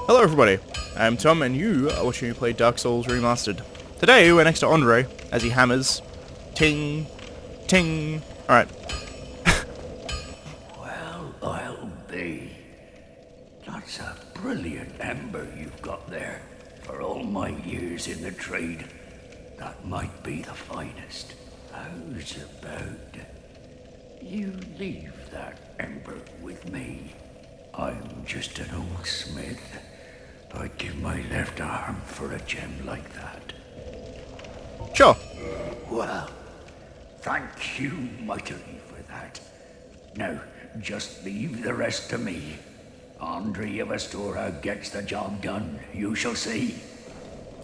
Hello everybody, I'm Tom and you are watching me play Dark Souls Remastered. Today we're next to Andre as he hammers. Ting, ting. Alright. Well, I'll be. That's a brilliant ember you've got there. For all my years in the trade, that might be the finest. How's about you leave that ember with me? I'm just an old smith. I'd give my left arm for a gem like that. Sure. Well, thank you mightily for that. Now, just leave the rest to me. Andre of Astora gets the job done. You shall see.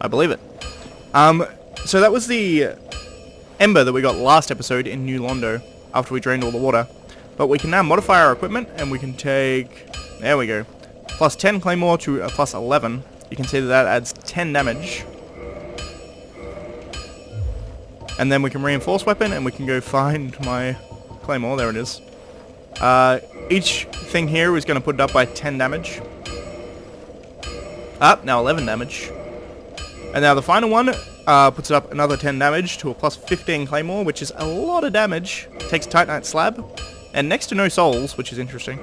I believe it. So that was the ember that we got last episode in New Londo after we drained all the water. But we can now modify our equipment and we can take... There we go. Plus 10 claymore to a plus 11. You can see that that adds 10 damage. And then we can reinforce weapon and we can go find my claymore. There it is. Each thing here is going to put it up by 10 damage. Now 11 damage. And now the final one puts it up another 10 damage to a plus 15 claymore, which is a lot of damage. Takes a Titanite slab. And next to no souls, which is interesting.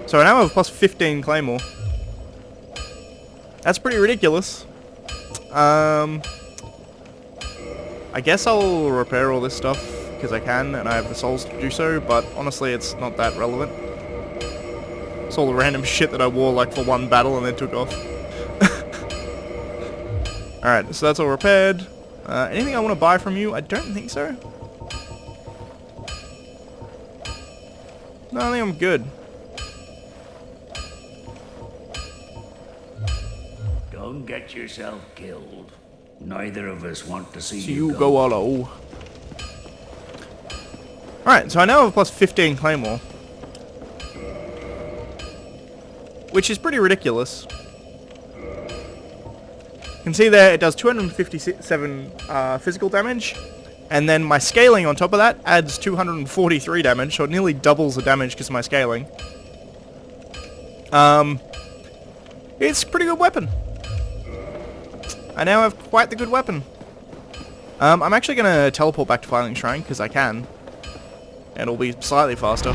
So I now have plus 15 claymore. That's pretty ridiculous. I guess I'll repair all this stuff because I can and I have the souls to do so, but honestly it's not that relevant. It's all the random shit that I wore like for one battle and then took off. Alright, so that's all repaired. Anything I want to buy from you? I don't think so. No, I think I'm good. Don't get yourself killed. Neither of us want to see So you you go all. Alright, so I now have plus 15 claymore. Which is pretty ridiculous. You can see there it does 257 physical damage. And then my scaling on top of that adds 243 damage, so it nearly doubles the damage because of my scaling. It's a pretty good weapon. I now have quite the good weapon. I'm actually going to teleport back to Filing Shrine, because I can. And it'll be slightly faster.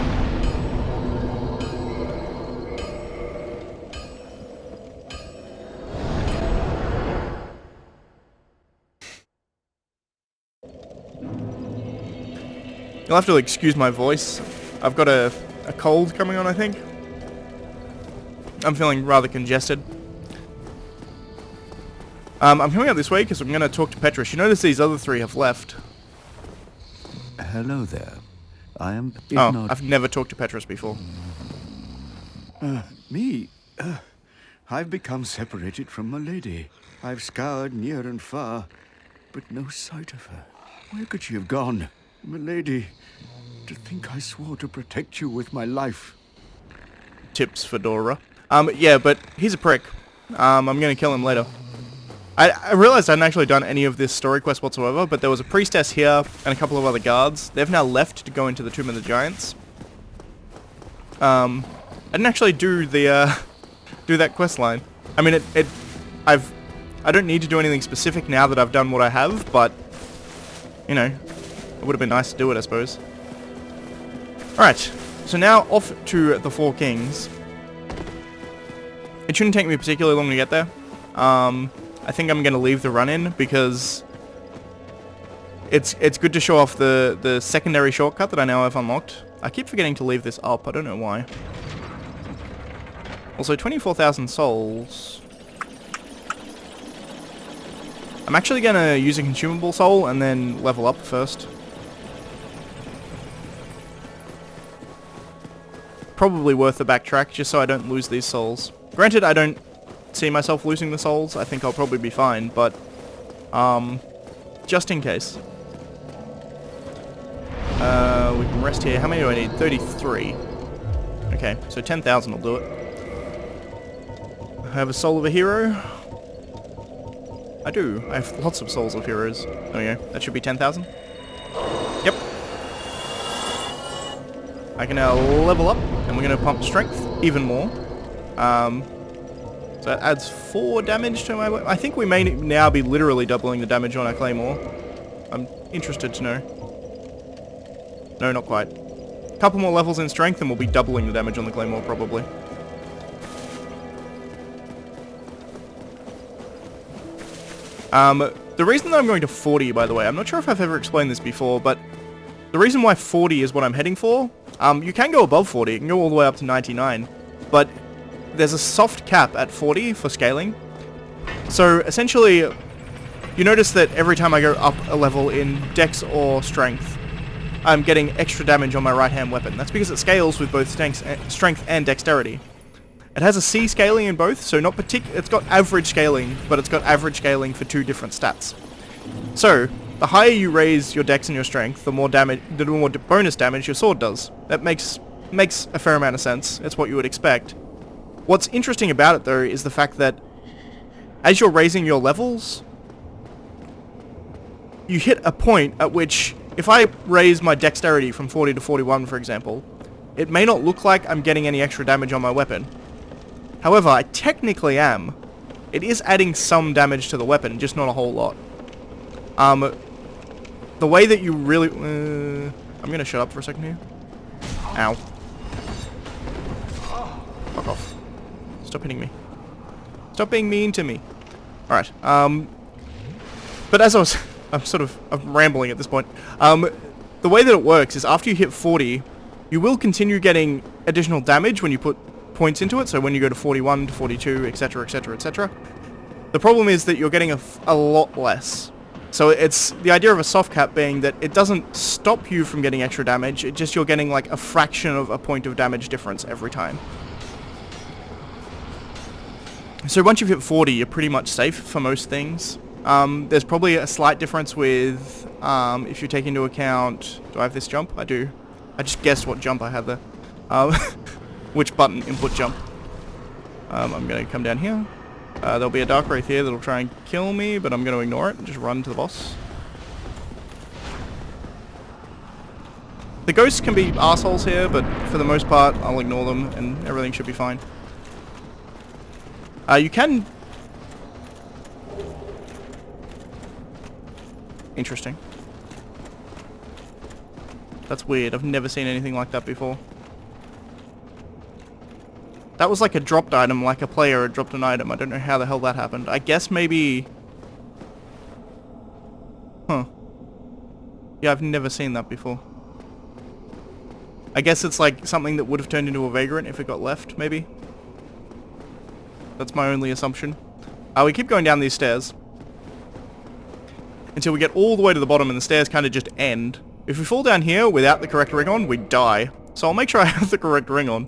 You'll have to excuse my voice. I've got a cold coming on, I think. I'm feeling rather congested. I'm coming up this way because I'm going to talk to Petrus. You notice these other three have left. Hello there. I am... I've never talked to Petrus before. Me? I've become separated from my lady. I've scoured near and far, but no sight of her. Where could she have gone? My lady, to think I swore to protect you with my life. Tips Fedora. Yeah, but he's a prick. I'm going to kill him later. I realized I hadn't actually done any of this story quest whatsoever, but there was a priestess here and a couple of other guards. They've now left to go into the Tomb of the Giants. I didn't actually do the do that quest line. I mean, I don't need to do anything specific now that I've done what I have, but you know, it would have been nice to do it, I suppose. Alright, so now off to the Four Kings. It shouldn't take me particularly long to get there. I think I'm going to leave the run-in because it's good to show off the secondary shortcut that I now have unlocked. I keep forgetting to leave this up, I don't know why. Also, 24,000 souls. I'm actually going to use a consumable soul and then level up first. Probably worth the backtrack just so I don't lose these souls. Granted, I don't see myself losing the souls. I think I'll probably be fine, but just in case. We can rest here. How many do I need? 33. Okay, so 10,000 will do it. I have a soul of a hero. I do. I have lots of souls of heroes. There we go. That should be 10,000. Yep. I can now level up, and we're going to pump strength even more. So that adds 4 damage to my weapon. I think we may now be literally doubling the damage on our claymore. I'm interested to know. No, not quite. A couple more levels in strength and we'll be doubling the damage on the claymore probably. The reason that I'm going to 40, by the way, I'm not sure if I've ever explained this before, but the reason why 40 is what I'm heading for, you can go above 40, you can go all the way up to 99, but there's a soft cap at 40 for scaling. So essentially, you notice that every time I go up a level in Dex or Strength, I'm getting extra damage on my right-hand weapon. That's because it scales with both Strength and Dexterity. It has a C scaling in both, so not it's got average scaling, but it's got average scaling for 2 different stats. So, the higher you raise your Dex and your Strength, the more bonus damage your sword does. That makes a fair amount of sense. It's what you would expect. What's interesting about it, though, is the fact that as you're raising your levels, you hit a point at which, if I raise my Dexterity from 40 to 41, for example, it may not look like I'm getting any extra damage on my weapon. However, I technically am. It is adding some damage to the weapon, just not a whole lot. The way that you really... I'm gonna shut up for a second here. Ow. Fuck off. Stop hitting me. Stop being mean to me. Alright, but as I'm rambling at this point. The way that it works is after you hit 40, you will continue getting additional damage when you put points into it, so when you go to 41 to 42, etc, etc, etc. The problem is that you're getting a lot less. So it's the idea of a soft cap being that it doesn't stop you from getting extra damage, it just you're getting like a fraction of a point of damage difference every time. So once you've hit 40, you're pretty much safe for most things. There's probably a slight difference with, if you take into account... Do I have this jump? I do. I just guessed what jump I had there. Which button input jump. I'm going to come down here. There'll be a Dark Wraith here that'll try and kill me, but I'm going to ignore it and just run to the boss. The ghosts can be assholes here, but for the most part, I'll ignore them and everything should be fine. You can... Interesting. That's weird. I've never seen anything like that before. That was like a dropped item, like a player had dropped an item. I don't know how the hell that happened. I guess maybe... Huh. Yeah, I've never seen that before. I guess it's like something that would have turned into a vagrant if it got left, maybe? That's my only assumption. We keep going down these stairs until we get all the way to the bottom and the stairs kind of just end. If we fall down here without the correct ring on, we die. So I'll make sure I have the correct ring on.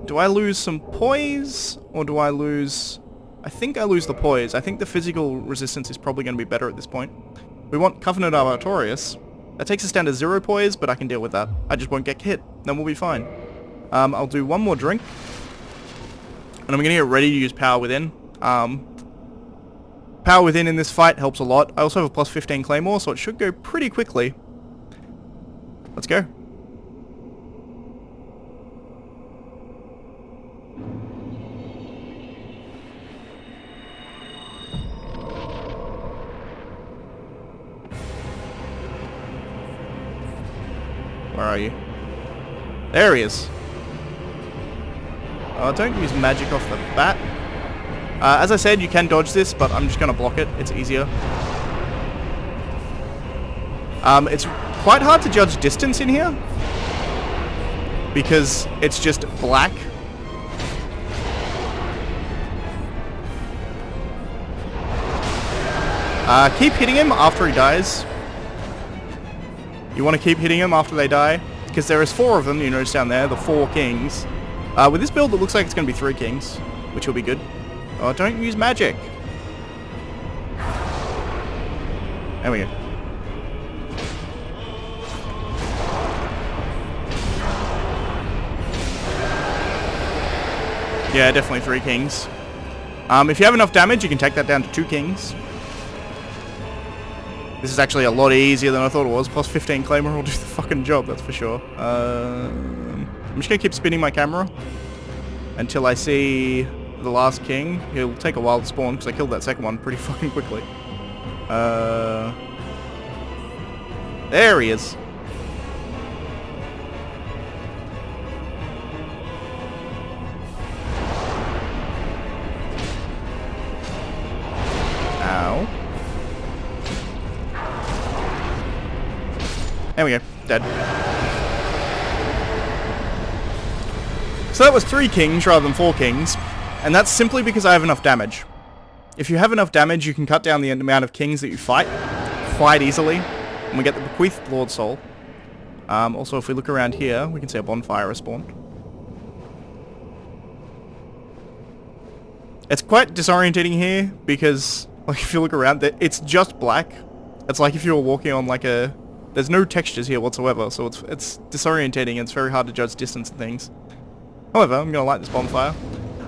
Do I lose some poise? Or do I lose... I think I lose the poise. I think the physical resistance is probably going to be better at this point. We want Covenant Artorius. That takes us down to 0 poise, but I can deal with that. I just won't get hit. Then we'll be fine. I'll do one more drink. And I'm going to get ready to use Power Within. Power Within in this fight helps a lot. I also have a plus 15 Claymore, so it should go pretty quickly. Let's go. Where are you? There he is. Don't use magic off the bat. As I said, you can dodge this, but I'm just going to block it. It's easier. It's quite hard to judge distance in here, because it's just black. Keep hitting him after he dies. You want to keep hitting them after they die, because there is 4 of them, you notice down there, the 4 kings. With this build, it looks like it's going to be 3 kings, which will be good. Oh, don't use magic. There we go. Yeah, definitely 3 kings. If you have enough damage, you can take that down to 2 kings. This is actually a lot easier than I thought it was. Plus 15 Claymore will do the fucking job, that's for sure. I'm just going to keep spinning my camera. until I see the last king. He'll take a while to spawn because I killed that second one pretty fucking quickly. There he is. Ow. There we go. Dead. So that was 3 kings rather than 4 kings, and that's simply because I have enough damage. If you have enough damage, you can cut down the amount of kings that you fight quite easily, and we get the bequeathed Lord Soul. Also, if we look around here, we can see a bonfire respawned. It's quite disorientating here because, like, if you look around, it's just black. It's like if you were walking on like a... There's no textures here whatsoever, so it's disorientating and it's very hard to judge distance and things. However, I'm going to light this bonfire.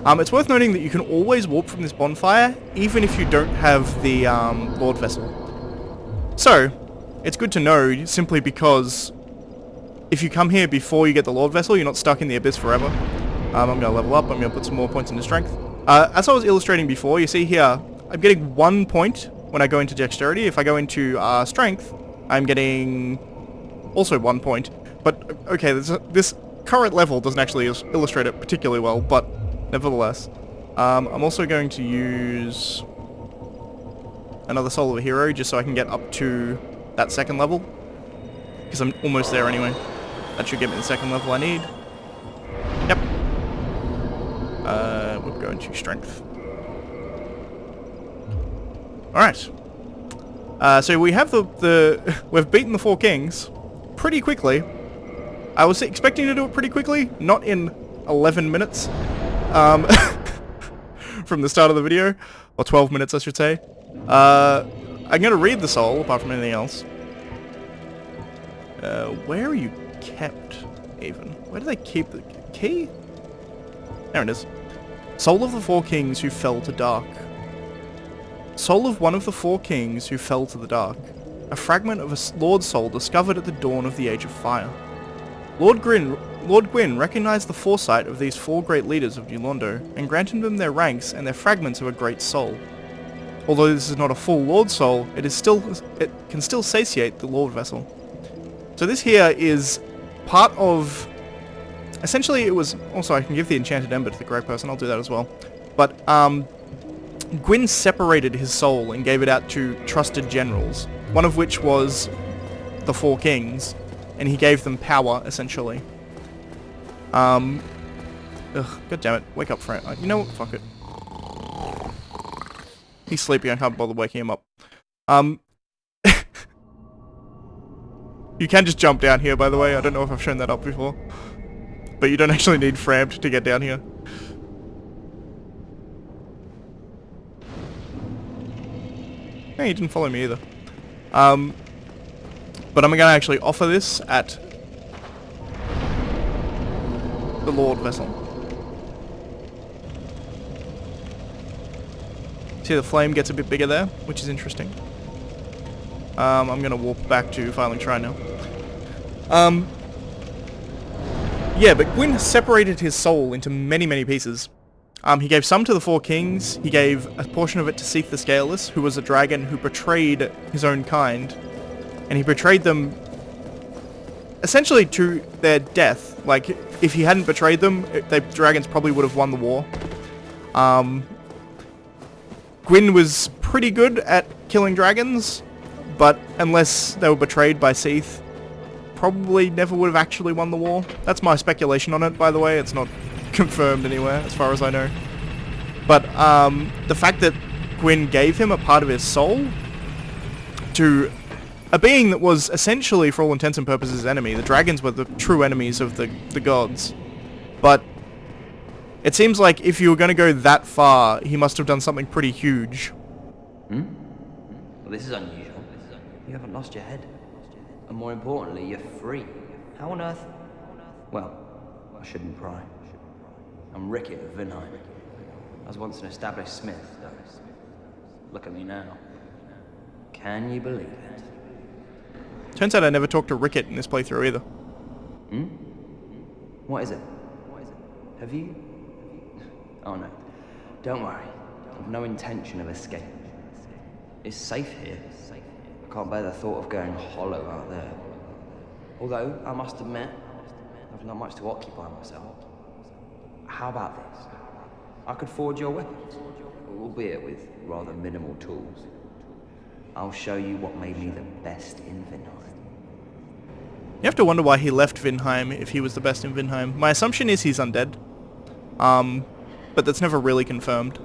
It's worth noting that you can always warp from this bonfire, even if you don't have the Lord Vessel. So, it's good to know, simply because if you come here before you get the Lord Vessel, you're not stuck in the abyss forever. I'm going to level up, I'm going to put some more points into strength. As I was illustrating before, you see here, I'm getting 1 point when I go into dexterity. If I go into strength, I'm getting also 1 point. But, okay, this current level doesn't actually illustrate it particularly well, but nevertheless. I'm also going to use another Soul of a Hero just so I can get up to that second level. Because I'm almost there anyway. That should get me the second level I need. Yep. We'll go into strength. Alright. So we have we've beaten the 4 kings pretty quickly. I was expecting to do it pretty quickly, not in 11 minutes. From the start of the video, or 12 minutes I should say. I'm gonna read the soul, apart from anything else. Where are you kept, even? Where do they keep the key? There it is. Soul of the 4 kings who fell to dark. Soul of one of the 4 kings who fell to the dark. A fragment of a Lord's soul discovered at the dawn of the Age of Fire. Lord Gwyn recognized the foresight of these 4 great leaders of New Londo, and granted them their ranks and their fragments of a great soul. Although this is not a full Lord soul, it can still satiate the Lord Vessel. So this here is part of... Essentially it was... Also, I can give the Enchanted Ember to the correct person, I'll do that as well. But, Gwyn separated his soul and gave it out to trusted generals, one of which was the 4 kings, and he gave them power, essentially. God damn it, wake up, Frank. You know what, fuck it. He's sleeping, I can't bother waking him up. You can just jump down here, by the way, I don't know if I've shown that up before. But you don't actually need Framed to get down here. Hey, he didn't follow me either. But I'm going to actually offer this at the Lord Vessel. See, the flame gets a bit bigger there, which is interesting. I'm going to warp back to Filing Shrine now. Yeah, but Gwyn separated his soul into many, many pieces. He gave some to the 4 kings, he gave a portion of it to Seath the Scaleless, who was a dragon who betrayed his own kind, and he betrayed them essentially to their death. Like, if he hadn't betrayed them, the dragons probably would have won the war. Gwyn was pretty good at killing dragons, but unless they were betrayed by Seath, probably never would have actually won the war. That's my speculation on it, by the way. It's not confirmed anywhere, as far as I know. But the fact that Gwyn gave him a part of his soul to a being that was essentially, for all intents and purposes, his enemy. The dragons were the true enemies of the gods. But it seems like if you were going to go that far, he must have done something pretty huge. Hmm? Well, this is unusual. You haven't lost your head. And more importantly, you're free. How on earth? Well, I shouldn't pry. I'm Rickett of Vinheim. I was once an established smith, though. Look at me now. Can you believe it? Turns out I never talked to Rickett in this playthrough either. Hmm? What is it? Have you Oh no, don't worry. I've no intention of escaping. It's safe here. I can't bear the thought of going hollow out there. Although, I must admit, I've not much to occupy myself. How about this? I could forge your weapons, albeit with rather minimal tools. I'll show you what made me the best in Vinheim. You have to wonder why he left Vinheim if he was the best in Vinheim. My assumption is he's undead. But that's never really confirmed.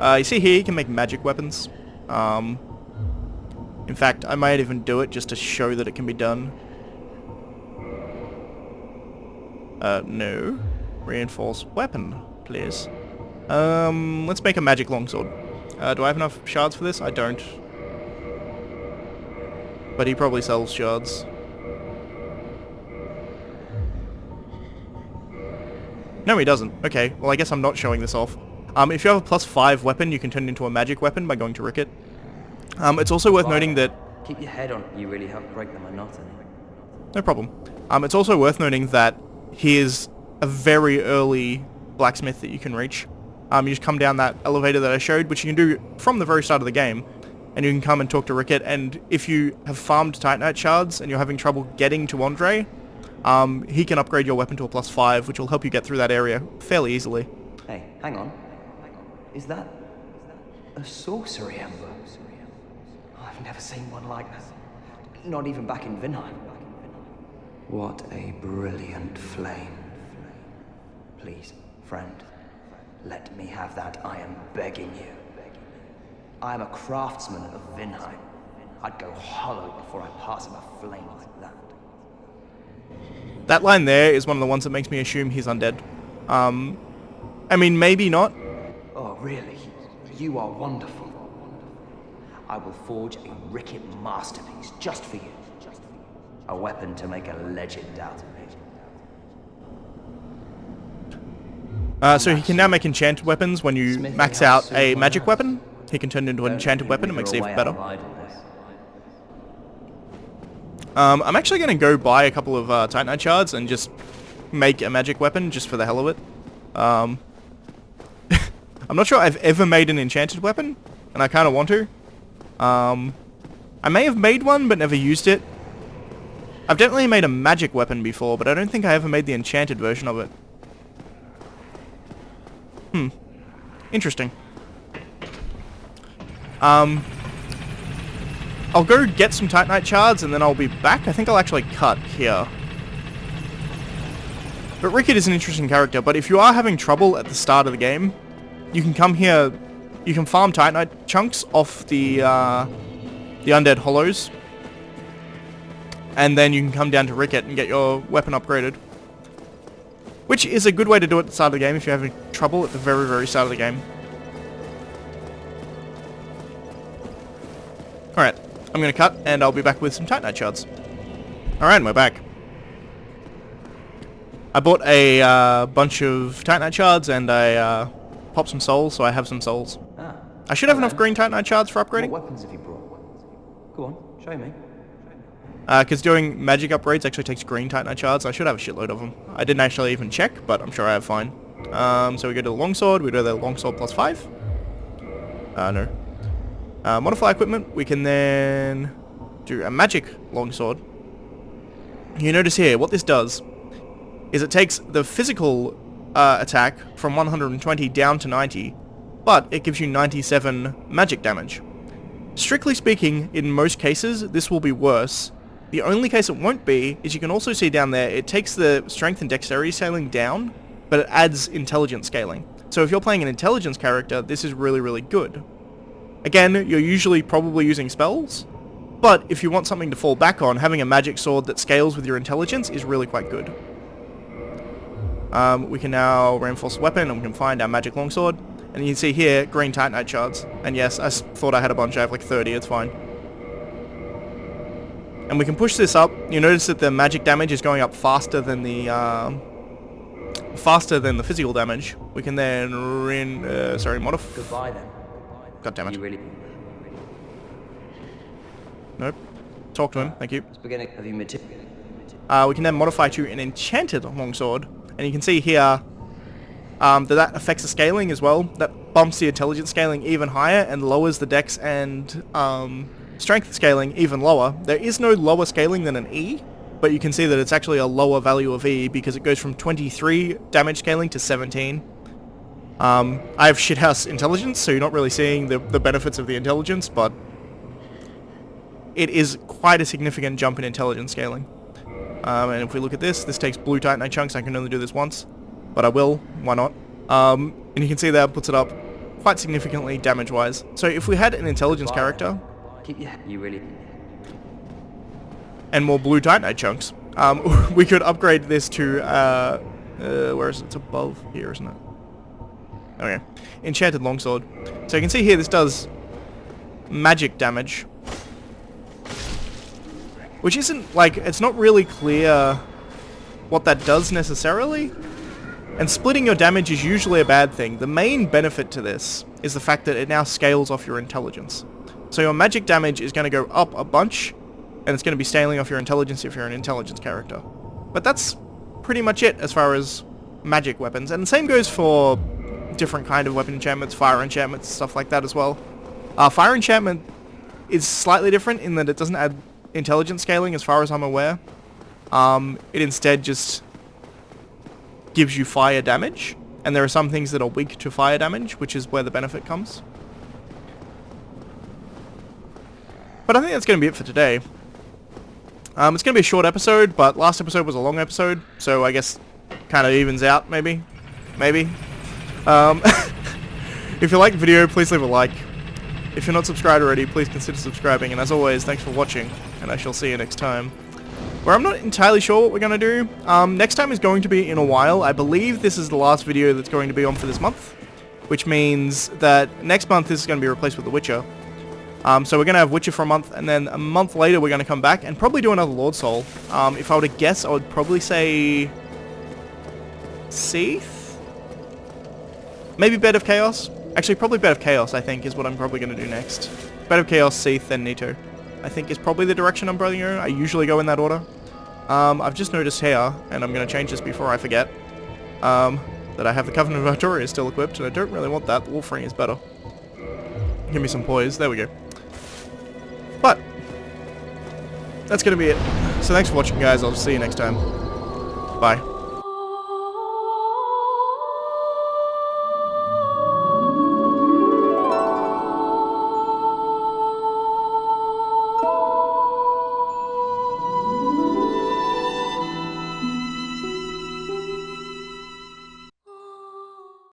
You see here, you can make magic weapons. In fact, I might even do it just to show that it can be done. No. Reinforced weapon, please. Let's make a magic longsword. Do I have enough shards for this? I don't. But he probably sells shards. No, he doesn't. Okay, well I guess I'm not showing this off. If you have a +5 weapon, you can turn it into a magic weapon by going to Ricket. It's also worth noting that... Keep your head on. You really help break the monotony. No problem. It's also worth noting that he is a very early blacksmith that you can reach. You just come down that elevator that I showed, which you can do from the very start of the game. And you can come and talk to Ricket, and if you have farmed Titanite shards and you're having trouble getting to Andre, he can upgrade your weapon to a +5, which will help you get through that area fairly easily. Hey, hang on. Is that a sorcery ember? I've never seen one like that. Not even back in Vinheim. What a brilliant flame. Please, friend, let me have that. I am begging you. I am a craftsman of Vinheim. I'd go hollow before I pass him a flame like that. That line there is one of the ones that makes me assume he's undead. I mean, maybe not. Oh, really? You are wonderful. I will forge a Ricket masterpiece just for you. A weapon to make a legend out of it. So he can now make enchanted weapons when you max out a magic weapon. He can turn it into an enchanted weapon and makes it even better. I'm actually going to go buy a couple of Titanite shards and just make a magic weapon just for the hell of it. I'm not sure I've ever made an enchanted weapon, and I kind of want to. I may have made one, but never used it. I've definitely made a magic weapon before, but I don't think I ever made the enchanted version of it. Interesting. I'll go get some Titanite shards, and then I'll be back. I think I'll actually cut here. But Ricket is an interesting character, but if you are having trouble at the start of the game, you can come here, you can farm Titanite chunks off the undead hollows, and then you can come down to Ricket and get your weapon upgraded. Which is a good way to do it at the start of the game if you're having trouble at the very, very start of the game. Alright, I'm going to cut, and I'll be back with some Titanite shards. Alright, we're back. I bought a bunch of Titanite shards, and I popped some souls, so I have some souls. I should have enough green Titanite shards for upgrading. What weapons have you brought? Go on, show me. Because doing magic upgrades actually takes green Titanite shards. I should have a shitload of them. I didn't actually even check, but I'm sure I have fine. So we go to the longsword. We do the longsword +5. No. Modify equipment. We can then do a magic longsword. You notice here, what this does is it takes the physical attack from 120 down to 90, but it gives you 97 magic damage. Strictly speaking, in most cases, this will be worse. The only case it won't be is you can also see down there, it takes the strength and dexterity scaling down, but it adds intelligence scaling. So if you're playing an intelligence character, this is really, really good. Again, you're usually probably using spells, but if you want something to fall back on, having a magic sword that scales with your intelligence is really quite good. We can now reinforce the weapon, and we can find our magic longsword. And you can see here, green Titanite shards. And yes, I thought I had a bunch. I have like 30, it's fine. And we can push this up. You notice that the magic damage is going up faster than the physical damage. We can then modify. Goodbye then. God damn it. You really... Nope. Talk to him, thank you. Let's begin. Have you we can then modify to an enchanted longsword. And you can see here that affects the scaling as well. That bumps the intelligence scaling even higher and lowers the dex and strength scaling even lower. There is no lower scaling than an E, but you can see that it's actually a lower value of E because it goes from 23 damage scaling to 17. I have shithouse intelligence, so you're not really seeing the benefits of the intelligence, but it is quite a significant jump in intelligence scaling. And if we look at this takes blue titanite chunks. I can only do this once, but I will. Why not? And you can see that puts it up quite significantly damage-wise. So if we had an intelligence character and more blue titanite chunks, we could upgrade this to where is it? It's above here, isn't it? Okay, enchanted longsword. So you can see here this does magic damage, which isn't like, it's not really clear what that does necessarily. And splitting your damage is usually a bad thing. The main benefit to this is the fact that it now scales off your intelligence. So your magic damage is going to go up a bunch, and it's going to be scaling off your intelligence if you're an intelligence character. But that's pretty much it as far as magic weapons. And the same goes for different kind of weapon enchantments, fire enchantments, stuff like that as well. Fire enchantment is slightly different in that it doesn't add intelligence scaling as far as I'm aware. It instead just gives you fire damage, and there are some things that are weak to fire damage, which is where the benefit comes. But I think that's going to be it for today. It's going to be a short episode, but last episode was a long episode, so I guess kind of evens out, maybe. If you like the video, please leave a like. If you're not subscribed already, please consider subscribing, and as always, thanks for watching, and I shall see you next time. Where I'm not entirely sure what we're going to do. Next time is going to be in a while. I believe this is the last video that's going to be on for this month, which means that next month this is going to be replaced with The Witcher. So we're going to have Witcher for a month, and then a month later we're going to come back and probably do another Lord Soul. If I were to guess, I would probably say Seath? Maybe Bed of Chaos? Actually, probably Bed of Chaos, I think, is what I'm probably going to do next. Bed of Chaos, Seath, then Nito. I think is probably the direction I'm probably going. I usually go in that order. I've just noticed here, and I'm going to change this before I forget, that I have the Covenant of Artoria still equipped, and I don't really want that. Wolf Ring is better. Give me some poise. There we go. But that's going to be it. So thanks for watching, guys. I'll see you next time. Bye.